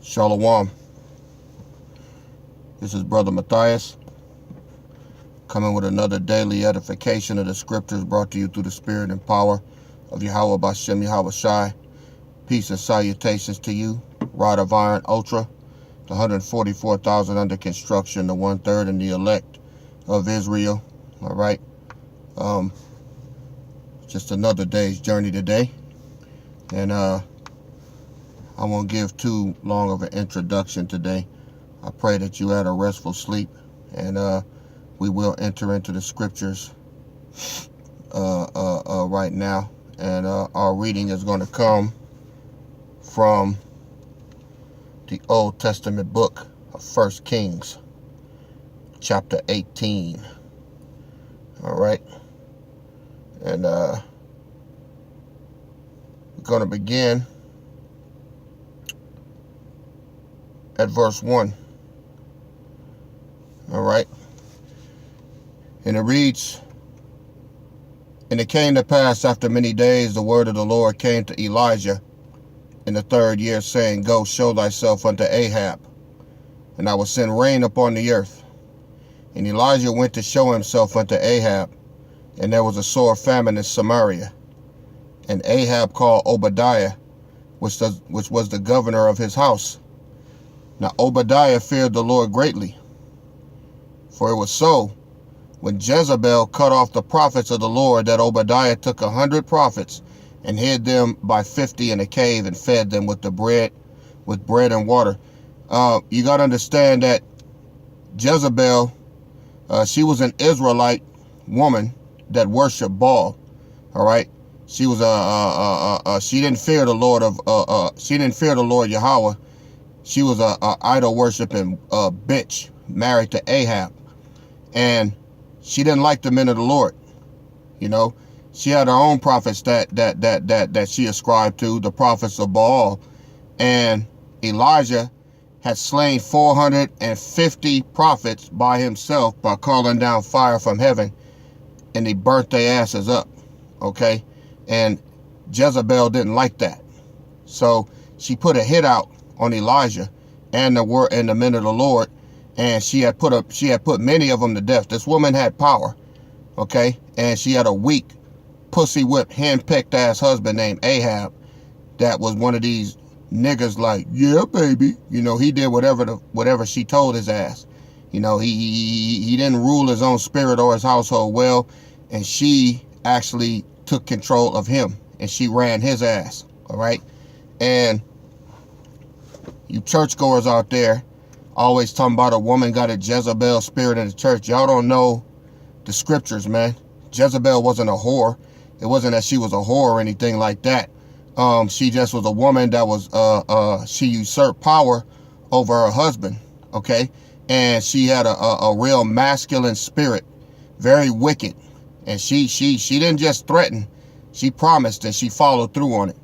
Shalom. This is Brother Matthias coming with another daily edification of the scriptures brought to you through the spirit and power of Yahweh Bashem Yahweh Shai. Peace and salutations to you. Rod of Iron Ultra, the 144,000 under construction, the 1/3 and the elect of Israel. All right. Just another day's journey today. And I won't give too long of an introduction today. I pray that you had a restful sleep, and we will enter into the scriptures right now. And our reading is going to come from the Old Testament book of 1 Kings, chapter 18. All right. And we're going to begin at verse 1. All right. And it reads, "And it came to pass after many days, the word of the Lord came to Elijah in the 3rd year, saying, Go, show thyself unto Ahab, and I will send rain upon the earth. And Elijah went to show himself unto Ahab, and there was a sore famine in Samaria. And Ahab called Obadiah, which was the governor of his house. Now Obadiah feared the Lord greatly. For it was so, when Jezebel cut off the prophets of the Lord, that Obadiah took 100 prophets and hid them by 50 in a cave and fed them with bread and water." You got to understand that Jezebel, she was an Israelite woman that worshiped Baal. All right. She was she didn't fear the Lord Yahweh. She was a idol worshiping bitch married to Ahab, and she didn't like the men of the Lord. You know, she had her own prophets that she ascribed to, the prophets of Baal, and Elijah had slain 450 prophets by himself by calling down fire from heaven, and he burnt their asses up. Okay, and Jezebel didn't like that, so she put a hit out on Elijah and the men of the Lord, and she had put many of them to death. This woman had power, okay, and she had a weak, pussy whipped, hand-picked ass husband named Ahab that was one of these niggas like, yeah, baby. You know, he did whatever she told his ass. You know, he didn't rule his own spirit or his household well, and she actually took control of him, and she ran his ass. All right, and you churchgoers out there always talking about a woman got a Jezebel spirit in the church. Y'all don't know the scriptures, man. Jezebel wasn't a whore. It wasn't that she was a whore or anything like that. She just was a woman that was she usurped power over her husband. Okay, and she had a real masculine spirit, very wicked. And she didn't just threaten, she promised, and she followed through on it.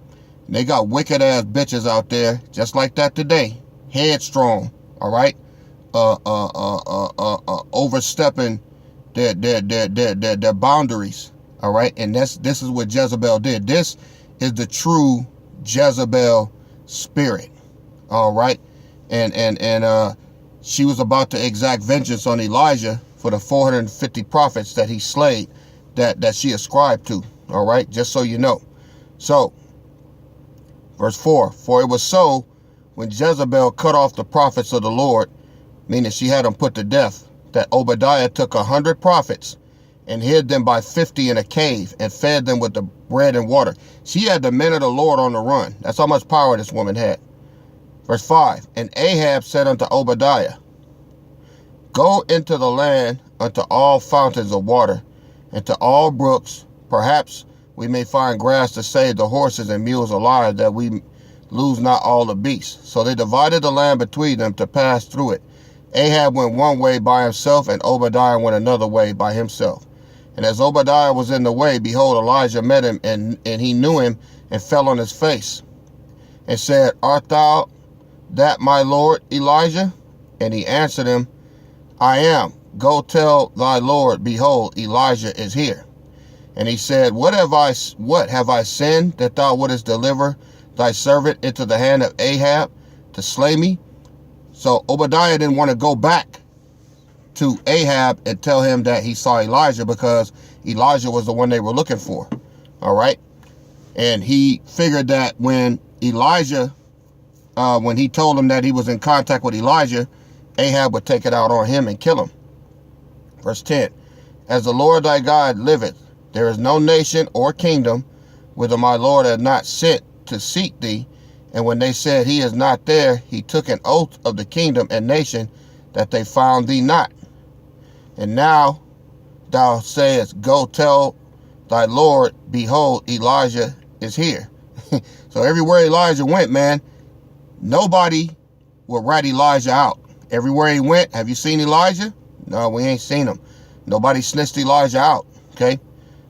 And they got wicked ass bitches out there just like that today, headstrong. All right, overstepping their boundaries. All right, and this is what Jezebel did. This is the true Jezebel spirit. All right, and she was about to exact vengeance on Elijah for the 450 prophets that he slayed, that she ascribed to. All right, just so you know. So, verse 4, "For it was so, when Jezebel cut off the prophets of the Lord," meaning she had them put to death, "that Obadiah took 100 prophets and hid them by 50 in a cave and fed them with the bread and water." She had the men of the Lord on the run. That's how much power this woman had. Verse 5, "And Ahab said unto Obadiah, Go into the land unto all fountains of water, and to all brooks. Perhaps we may find grass to save the horses and mules alive, that we lose not all the beasts. So they divided the land between them to pass through it. Ahab went one way by himself, and Obadiah went another way by himself. And as Obadiah was in the way, behold, Elijah met him, and he knew him, and fell on his face, and said, Art thou that my Lord Elijah? And he answered him, I am. Go tell thy Lord, behold, Elijah is here. And he said, What have I sinned, that thou wouldest deliver thy servant into the hand of Ahab, to slay me? So Obadiah didn't want to go back to Ahab and tell him that he saw Elijah, because Elijah was the one they were looking for. All right. And he figured that when Elijah, when he told him that he was in contact with Elijah, Ahab would take it out on him and kill him. Verse 10, as the Lord thy God liveth, there is no nation or kingdom whither my Lord had not sent to seek thee. And when they said, he is not there, he took an oath of the kingdom and nation that they found thee not. And now thou sayest, go tell thy Lord, behold, Elijah is here. So everywhere Elijah went, man, nobody would rat Elijah out. Everywhere he went, have you seen Elijah? No, we ain't seen him. Nobody snitched Elijah out, okay?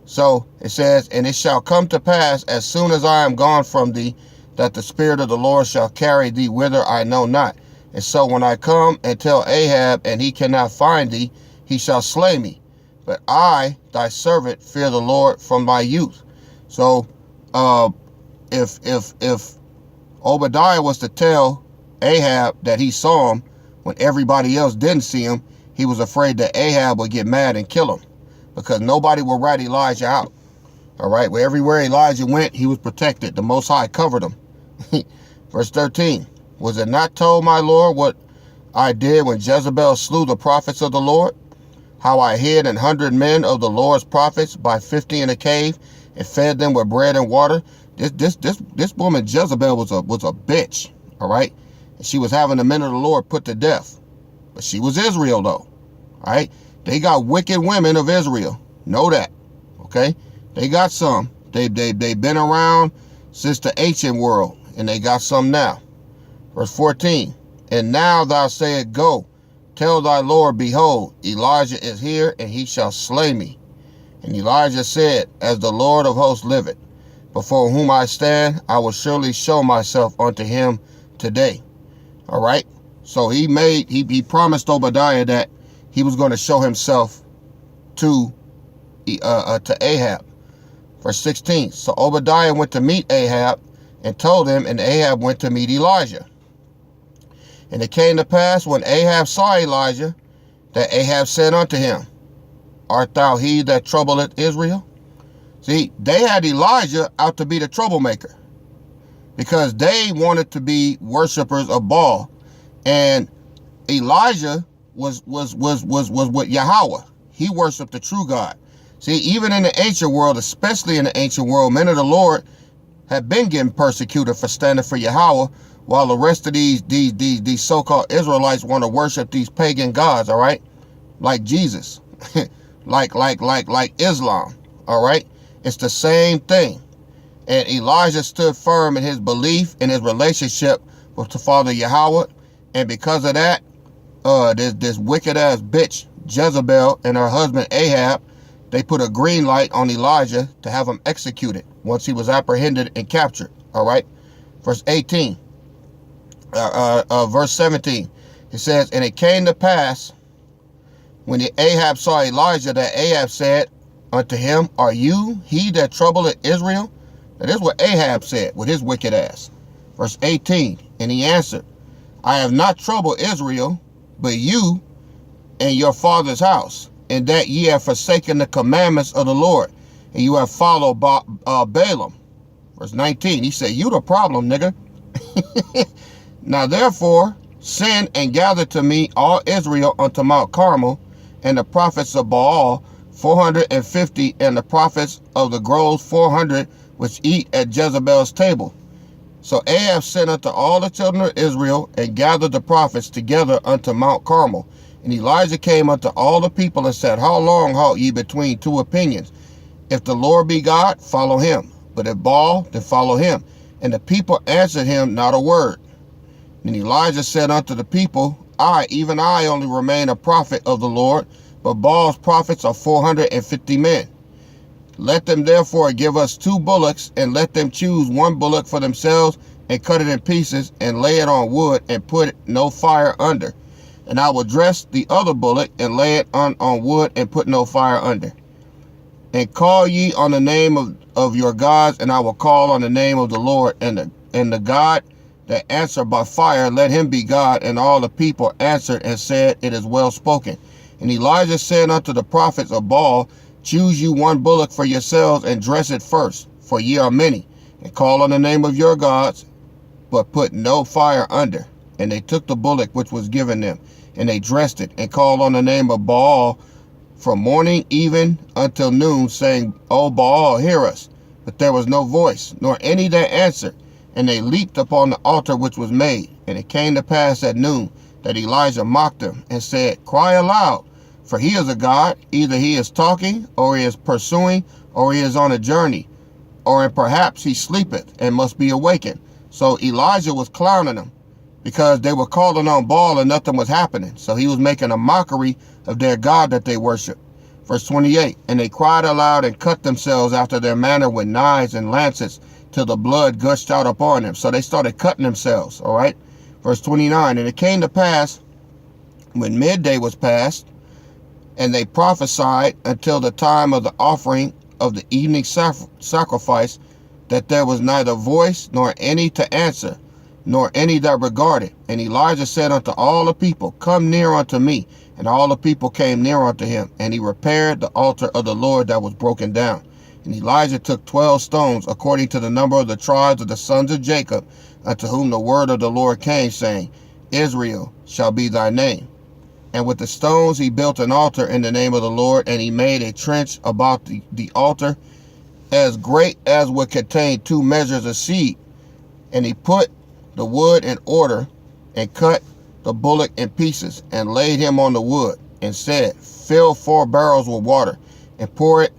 So it says, and it shall come to pass, as soon as I am gone from thee, that the Spirit of the Lord shall carry thee whither I know not. And so when I come and tell Ahab, and he cannot find thee, he shall slay me. But I, thy servant, fear the Lord from my youth. So if Obadiah was to tell Ahab that he saw him when everybody else didn't see him, he was afraid that Ahab would get mad and kill him, because nobody will rat Elijah out. All right, well, everywhere Elijah went, he was protected. The Most High covered him. Verse 13, was it not told my Lord what I did when Jezebel slew the prophets of the Lord? How I hid 100 men of the Lord's prophets by 50 in a cave and fed them with bread and water. This woman Jezebel was a bitch. All right, and she was having the men of the Lord put to death. But she was Israel, though. All right, they got wicked women of Israel. Know that. Okay, they got some. They've been around since the ancient world, and they got some now. Verse 14, and now thou sayest, go, tell thy Lord, behold, Elijah is here, and he shall slay me. And Elijah said, as the Lord of hosts liveth, before whom I stand, I will surely show myself unto him today. All right. So he promised Obadiah that he was going to show himself to Ahab. Verse 16, so Obadiah went to meet Ahab and told him, and Ahab went to meet Elijah. And it came to pass, when Ahab saw Elijah, that Ahab said unto him, art thou he that troubleth Israel? See, they had Elijah out to be the troublemaker, because they wanted to be worshipers of Baal. And Elijah was with Yahweh. He worshiped the true God. See, even in the ancient world, especially in the ancient world, men of the Lord have been getting persecuted for standing for Yahweh, while the rest of these so-called Israelites want to worship these pagan gods, all right? Like Jesus, like Islam, all right? It's the same thing. And Elijah stood firm in his belief, in his relationship with the Father Yahweh. And because of that, this wicked-ass bitch, Jezebel, and her husband Ahab, they put a green light on Elijah to have him executed once he was apprehended and captured, all right? Verse 18, verse 17, it says, and it came to pass, when Ahab saw Elijah, that Ahab said unto him, are you he that troubleth Israel? That is what Ahab said with his wicked ass. Verse 18, and he answered, I have not troubled Israel, but you and your father's house, and that ye have forsaken the commandments of the Lord, and you have followed Balaam. Verse 19, he said, you the problem, nigga. Now therefore, send and gather to me all Israel unto Mount Carmel, and the prophets of Baal 450, and the prophets of the groves 400, which eat at Jezebel's table. So Ahab sent unto all the children of Israel, and gathered the prophets together unto Mount Carmel. And Elijah came unto all the people and said, how long halt ye between two opinions? If the Lord be God, follow him. But if Baal, then follow him. And the people answered him not a word. And Elijah said unto the people, I, even I, only remain a prophet of the Lord, but Baal's prophets are 450 men. Let them therefore give us 2 bullocks, and let them choose 1 bullock for themselves, and cut it in pieces, and lay it on wood, and put no fire under. And I will dress the other bullock, and lay it on wood, and put no fire under. And call ye on the name of your gods, and I will call on the name of the Lord, and the God that answered by fire, let him be God. And all the people answered and said, it is well spoken. And Elijah said unto the prophets of Baal, choose you one bullock for yourselves, and dress it first, for ye are many, and call on the name of your gods, but put no fire under. And they took the bullock which was given them, and they dressed it, and called on the name of Baal from morning even until noon, saying, O Baal, hear us. But there was no voice, nor any that answered. And they leaped upon the altar which was made. And it came to pass at noon that Elijah mocked them, and said, cry aloud, for he is a god. Either he is talking, or he is pursuing, or he is on a journey, or perhaps he sleepeth and must be awakened. So Elijah was clowning them, because they were calling on Baal and nothing was happening. So he was making a mockery of their God that they worship. Verse 28, and they cried aloud and cut themselves after their manner with knives and lances, till the blood gushed out upon them. So they started cutting themselves, all right? Verse 29, and it came to pass, when midday was past, and they prophesied until the time of the offering of the evening sacrifice, that there was neither voice nor any to answer, nor any that regarded. And Elijah said unto all the people, come near unto me. And all the people came near unto him, and he repaired the altar of the Lord that was broken down. And Elijah took 12 stones, according to the number of the tribes of the sons of Jacob, unto whom the word of the Lord came, saying, Israel shall be thy name. And with the stones he built an altar in the name of the Lord, and he made a trench about the altar, as great as would contain 2 measures of seed. And he put the wood in order, and cut the bullock in pieces, and laid him on the wood, and said, fill 4 barrels with water, and pour it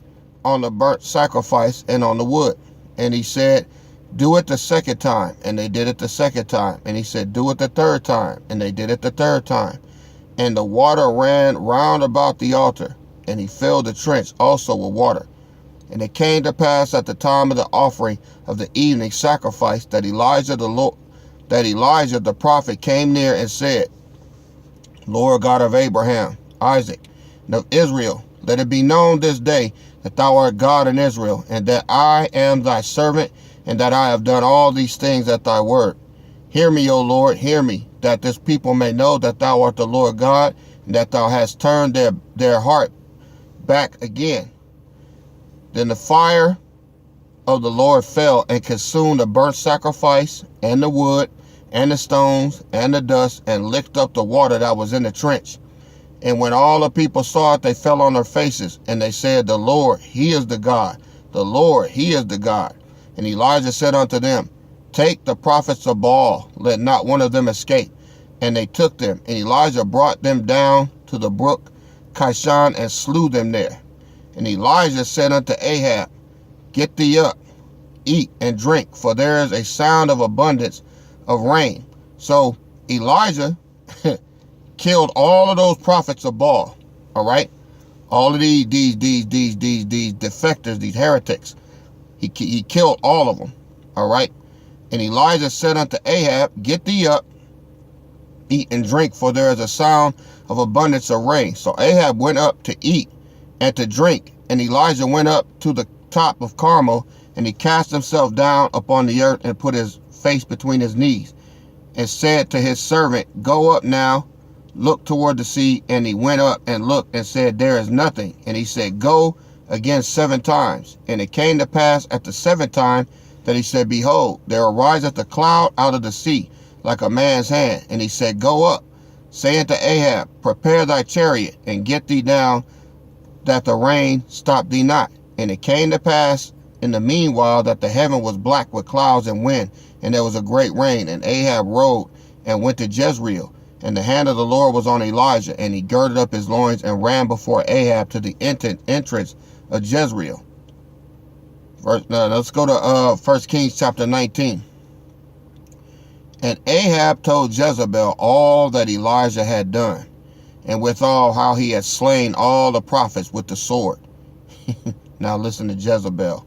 on the burnt sacrifice and on the wood. And he said, do it the second time. And they did it the second time. And he said, do it the third time. And they did it the third time. And the water ran round about the altar, and he filled the trench also with water. And it came to pass at the time of the offering of the evening sacrifice, that Elijah the prophet came near and said, Lord God of Abraham, Isaac, and of Israel, let it be known this day that thou art God in Israel, and that I am thy servant, and that I have done all these things at thy word. Hear me, O Lord, hear me, that this people may know that thou art the Lord God, and that thou hast turned their heart back again. Then the fire of the Lord fell and consumed the burnt sacrifice, and the wood, and the stones, and the dust, and licked up the water that was in the trench. And when all the people saw it, they fell on their faces, and they said, the Lord, he is the God. The Lord, he is the God. And Elijah said unto them, take the prophets of Baal, let not one of them escape. And they took them, and Elijah brought them down to the brook Kishon, and slew them there. And Elijah said unto Ahab, get thee up, eat and drink, for there is a sound of abundance of rain. So Elijah killed all of those prophets of Baal, all right? All of these defectors, these heretics. He killed all of them, all right? And Elijah said unto Ahab, get thee up, eat and drink, for there is a sound of abundance of rain. So Ahab went up to eat and to drink, and Elijah went up to the top of Carmel, and he cast himself down upon the earth, and put his face between his knees, and said to his servant, go up now, look toward the sea. And he went up and looked, and said, there is nothing. And he said, go again 7 times. And it came to pass at the 7th time that he said, behold, there ariseth a cloud out of the sea, like a man's hand. And he said, go up, saying to Ahab, prepare thy chariot, and get thee down, that the rain stop thee not. And it came to pass in the meanwhile that the heaven was black with clouds and wind, and there was a great rain. And Ahab rode and went to Jezreel. And the hand of the Lord was on Elijah, and he girded up his loins and ran before Ahab to the entrance of Jezreel. Let's go to 1 Kings chapter 19. And Ahab told Jezebel all that Elijah had done, and withal how he had slain all the prophets with the sword. Now listen to Jezebel.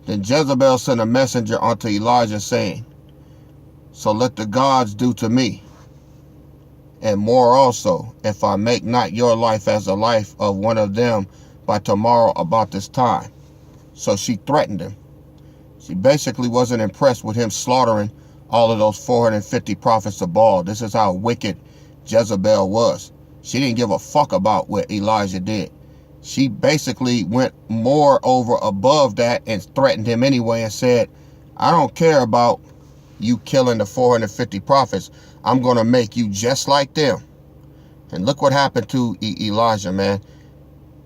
Then Jezebel sent a messenger unto Elijah, saying, so let the gods do to me, and more also, if I make not your life as the life of one of them by tomorrow about this time. So she threatened him. She basically wasn't impressed with him slaughtering all of those 450 prophets of Baal. This is how wicked Jezebel was. She didn't give a fuck about what Elijah did. She basically went more over above that and threatened him anyway and said, I don't care about you killing the 450 prophets. I'm going to make you just like them. And look what happened to Elijah, man.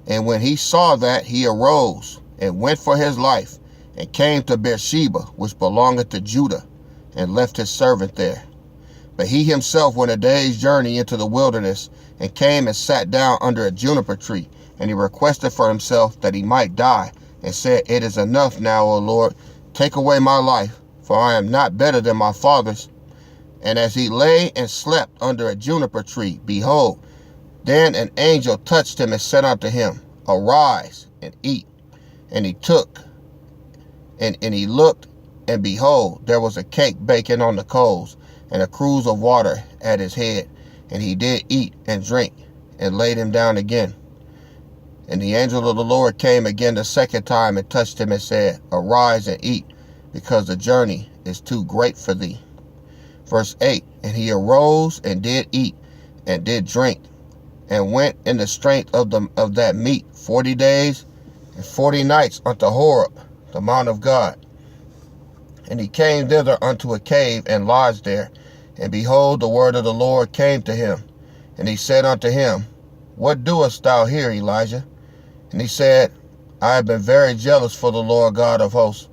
And when he saw that, he arose and went for his life and came to Beersheba, which belongeth to Judah, and left his servant there. But he himself went a day's journey into the wilderness and came and sat down under a juniper tree. And he requested for himself that he might die, and said, It is enough now, O Lord, take away my life, for I am not better than my fathers. And as he lay and slept under a juniper tree, behold, then an angel touched him and said unto him, Arise and eat. And he took, and he looked, and behold, there was a cake baking on the coals, and a cruse of water at his head. And he did eat and drink, and laid him down again. And the angel of the Lord came again the second time and touched him and said, Arise and eat, because the journey is too great for thee. Verse 8, and he arose and did eat and did drink, and went in the strength of that meat 40 days and 40 nights unto Horeb, the mount of God. And he came thither unto a cave and lodged there. And behold, the word of the Lord came to him. And he said unto him, What doest thou here, Elijah? And he said, I have been very jealous for the Lord God of hosts.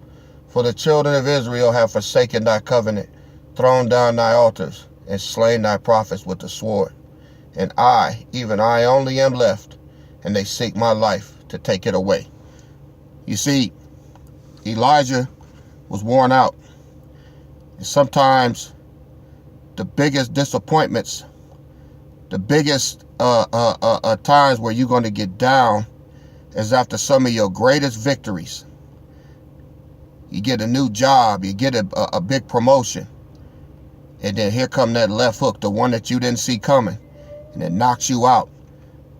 For the children of Israel have forsaken thy covenant, thrown down thy altars, and slain thy prophets with the sword. And I, even I only, am left, and they seek my life to take it away. You see, Elijah was worn out. And sometimes the biggest disappointments, the biggest times where you're going to get down is after some of your greatest victories. You get a new job, you get a big promotion, and then here come that left hook, the one that you didn't see coming, and it knocks you out.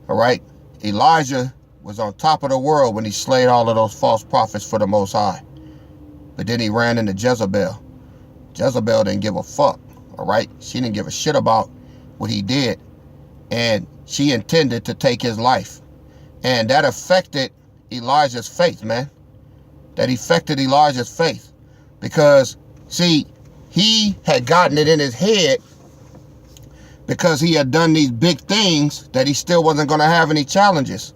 All right? Elijah was on top of the world when he slayed all of those false prophets for the Most High. But then he ran into Jezebel. Jezebel didn't give a fuck. All right? She didn't give a shit about what he did. And she intended to take his life. And that affected Elijah's faith, man. That affected Elijah's faith. Because, see, he had gotten it in his head because he had done these big things that he still wasn't going to have any challenges.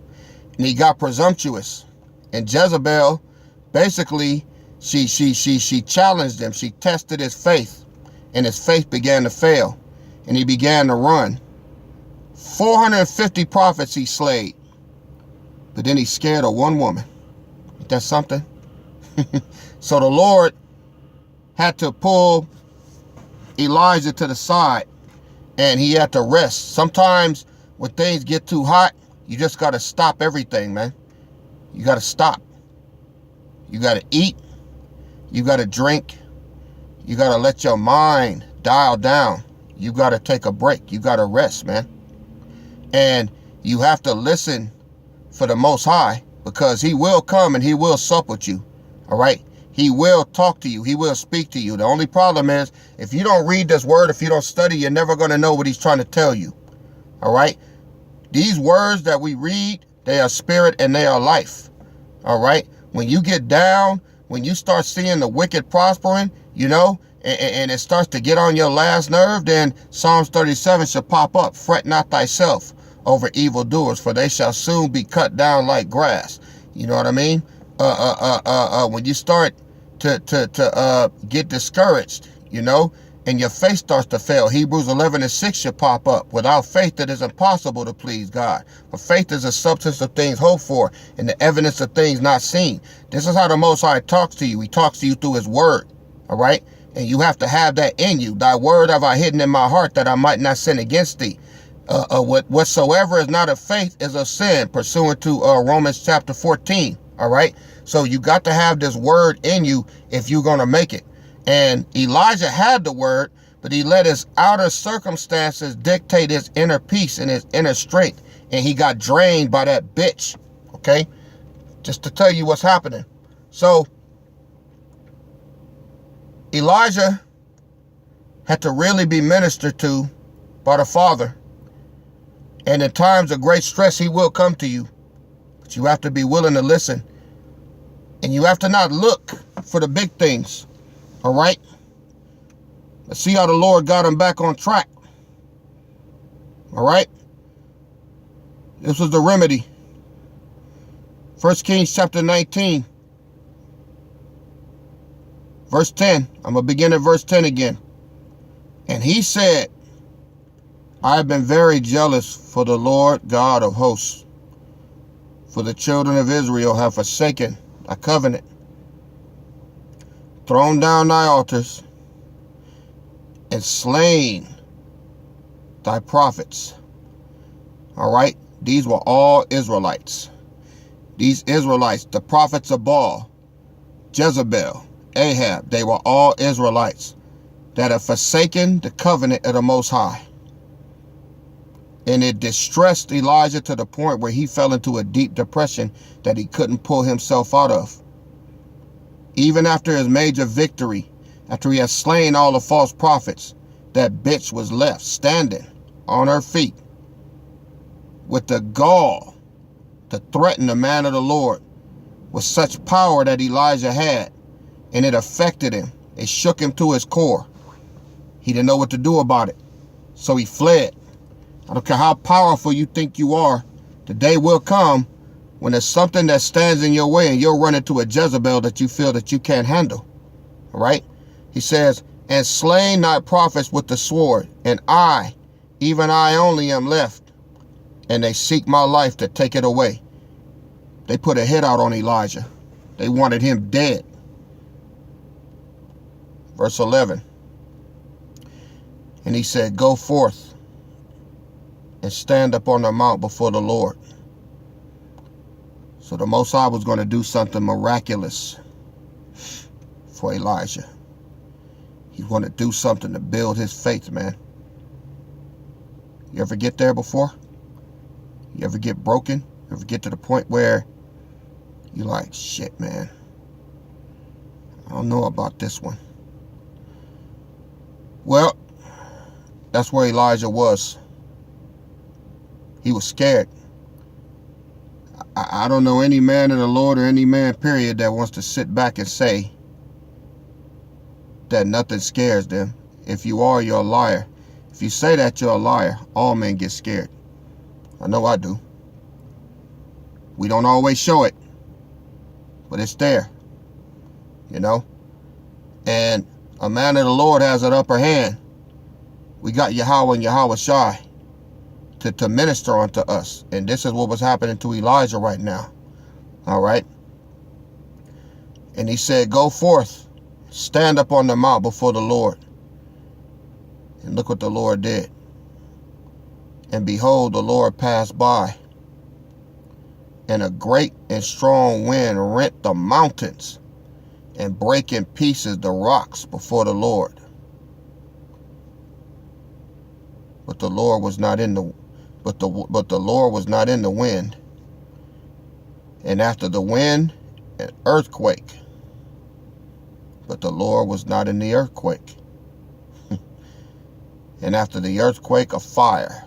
And he got presumptuous. And Jezebel, basically, she challenged him. She tested his faith. And his faith began to fail. And he began to run. 450 prophets he slayed. But then he scared of one woman. Ain't that something? So the Lord had to pull Elijah to the side. And he had to rest. Sometimes when things get too hot, you just got to stop everything, man. You got to stop. You got to eat. You got to drink. You got to let your mind dial down. You got to take a break. You got to rest, man. And you have to listen for the Most High, because he will come and he will sup with you. All right? He will talk to you. He will speak to you. The only problem is, if you don't read this word, if you don't study, you're never going to know what he's trying to tell you. All right? These words that we read, they are spirit and they are life. All right? When you get down, when you start seeing the wicked prospering, you know, and it starts to get on your last nerve, then Psalms 37 should pop up. Fret not thyself over evildoers, for they shall soon be cut down like grass. You know what I mean? When you start to get discouraged, you know, and your faith starts to fail, Hebrews 11:6 should pop up. Without faith, it is impossible to please God. For faith is the substance of things hoped for and the evidence of things not seen. This is how the Most High talks to you. He talks to you through his word. All right? And you have to have that in you. Thy word have I hidden in my heart, that I might not sin against thee. Whatsoever is not of faith is of sin, pursuant to Romans chapter 14. All right. So you got to have this word in you if you're going to make it. And Elijah had the word, but he let his outer circumstances dictate his inner peace and his inner strength. And he got drained by that bitch. Okay. Just to tell you what's happening. So Elijah had to really be ministered to by the Father. And in times of great stress, he will come to you. But you have to be willing to listen. And you have to not look for the big things. All right? Let's see how the Lord got him back on track. All right? This was the remedy. 1 Kings chapter 19. Verse 10. I'm going to begin at verse 10 again. And he said, I have been very jealous for the Lord God of hosts, for the children of Israel have forsaken thy covenant, thrown down thy altars, and slain thy prophets. All right? These were all Israelites. These Israelites, the prophets of Baal, Jezebel, Ahab, they were all Israelites that have forsaken the covenant of the Most High. And it distressed Elijah to the point where he fell into a deep depression that he couldn't pull himself out of. Even after his major victory, after he had slain all the false prophets, that bitch was left standing on her feet with the gall to threaten the man of the Lord with such power that Elijah had, and it affected him. It shook him to his core. He didn't know what to do about it, so he fled. I don't care how powerful you think you are, the day will come when there's something that stands in your way and you'll run into a Jezebel that you feel that you can't handle. All right? He says, and slain thy prophets with the sword, and I, even I only am left, and they seek my life to take it away. They put a hit out on Elijah. They wanted him dead. Verse 11. And he said, go forth and stand up on the mount before the Lord. So the Most High was going to do something miraculous for Elijah. He wanted to do something to build his faith, man. You ever get there before? You ever get broken? You ever get to the point where you're like, shit, man, I don't know about this one. Well, that's where Elijah was. He was scared. I don't know any man of the Lord or any man, period, that wants to sit back and say that nothing scares them. If you are, you're a liar. If you say that, you're a liar. All men get scared. I know I do. We don't always show it, but it's there, you know? And a man of the Lord has an upper hand. We got Yahweh and Yahweh Shai to minister unto us. And this is what was happening to Elijah right now. All right? And he said, go forth, stand up on the mount before the Lord. And look what the Lord did. And behold, the Lord passed by, and a great and strong wind rent the mountains and break in pieces the rocks before the Lord. But the Lord was not in the Lord was not in the wind. And after the wind, an earthquake. But the Lord was not in the earthquake. And after the earthquake, a fire.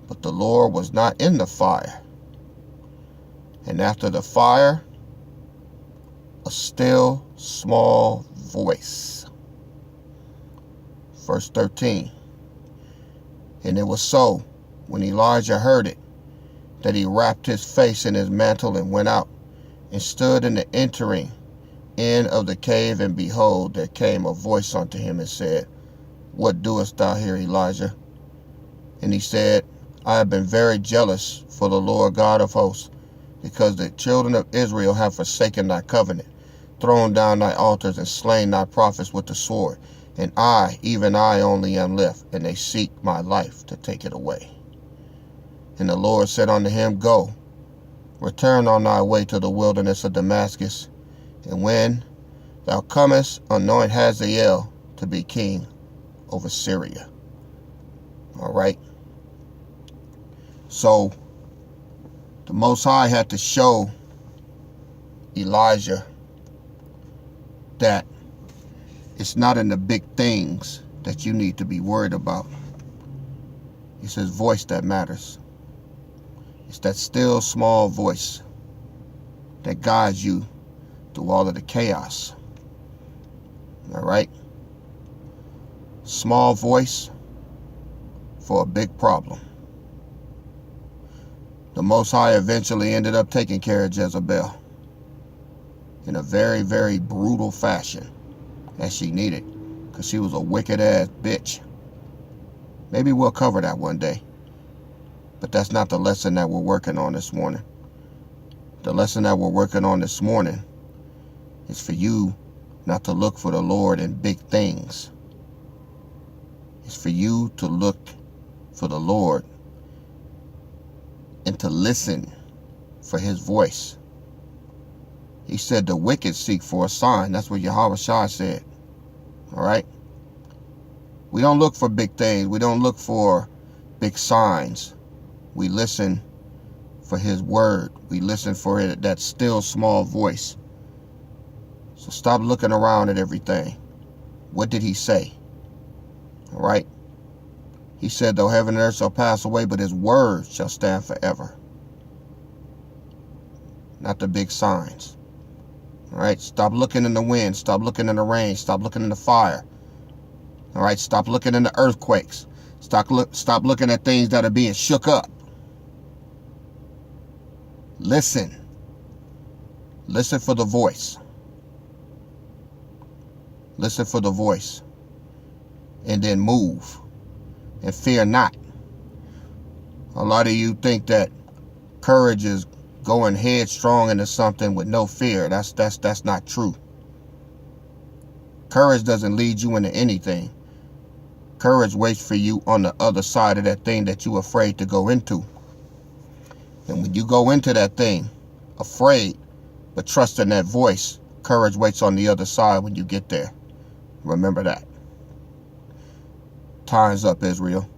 But the Lord was not in the fire. And after the fire, a still small voice. Verse 13. And it was so, when Elijah heard it, that he wrapped his face in his mantle and went out, and stood in the entering in of the cave, and behold, there came a voice unto him and said, what doest thou here, Elijah? And he said, I have been very jealous for the Lord God of hosts, because the children of Israel have forsaken thy covenant, thrown down thy altars, and slain thy prophets with the sword. And I, even I only am left, and they seek my life to take it away. And the Lord said unto him, go, return on thy way to the wilderness of Damascus, and when thou comest, anoint Hazael to be king over Syria. All right. So the Most High had to show Elijah that It's not in the big things that you need to be worried about. It's his voice that matters. It's that still small voice that guides you through all of the chaos. All right? Small voice for a big problem. The Most High eventually ended up taking care of Jezebel in a very, very brutal fashion, as she needed, because she was a wicked ass bitch. Maybe we'll cover that one day, but that's not the lesson that we're working on this morning. The lesson that we're working on this morning is for you not to look for the Lord in big things. It's for you to look for the Lord and to listen for his voice. He said the wicked seek for a sign. That's what R.O.I said. All right? We don't look for big things. We don't look for big signs. We listen for his word. We listen for it, that still small voice. So stop looking around at everything. What did he say? All right? He said, though heaven and earth shall pass away, but his word shall stand forever. Not the big signs. All right? Stop looking in the wind. Stop looking in the rain. Stop looking in the fire. All right? Stop looking in the earthquakes. Stop looking at things that are being shook up. Listen. Listen for the voice. Listen for the voice. And then move. And fear not. A lot of you think that courage is going headstrong into something with no fear. That's not true. Courage doesn't lead you into anything. Courage waits for you on the other side of that thing that you're afraid to go into. And when you go into that thing, afraid, but trusting that voice, courage waits on the other side when you get there. Remember that. Time's up, Israel.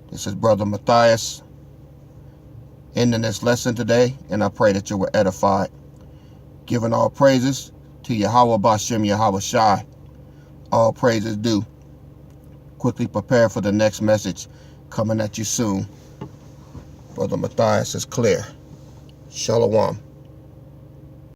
This is Brother Matthias ending this lesson today, and I pray that you were edified. Giving all praises to Yahweh Bashem Yahweh Shai. All praises due. Quickly prepare for the next message coming at you soon. Brother Matthias is clear. Shalom.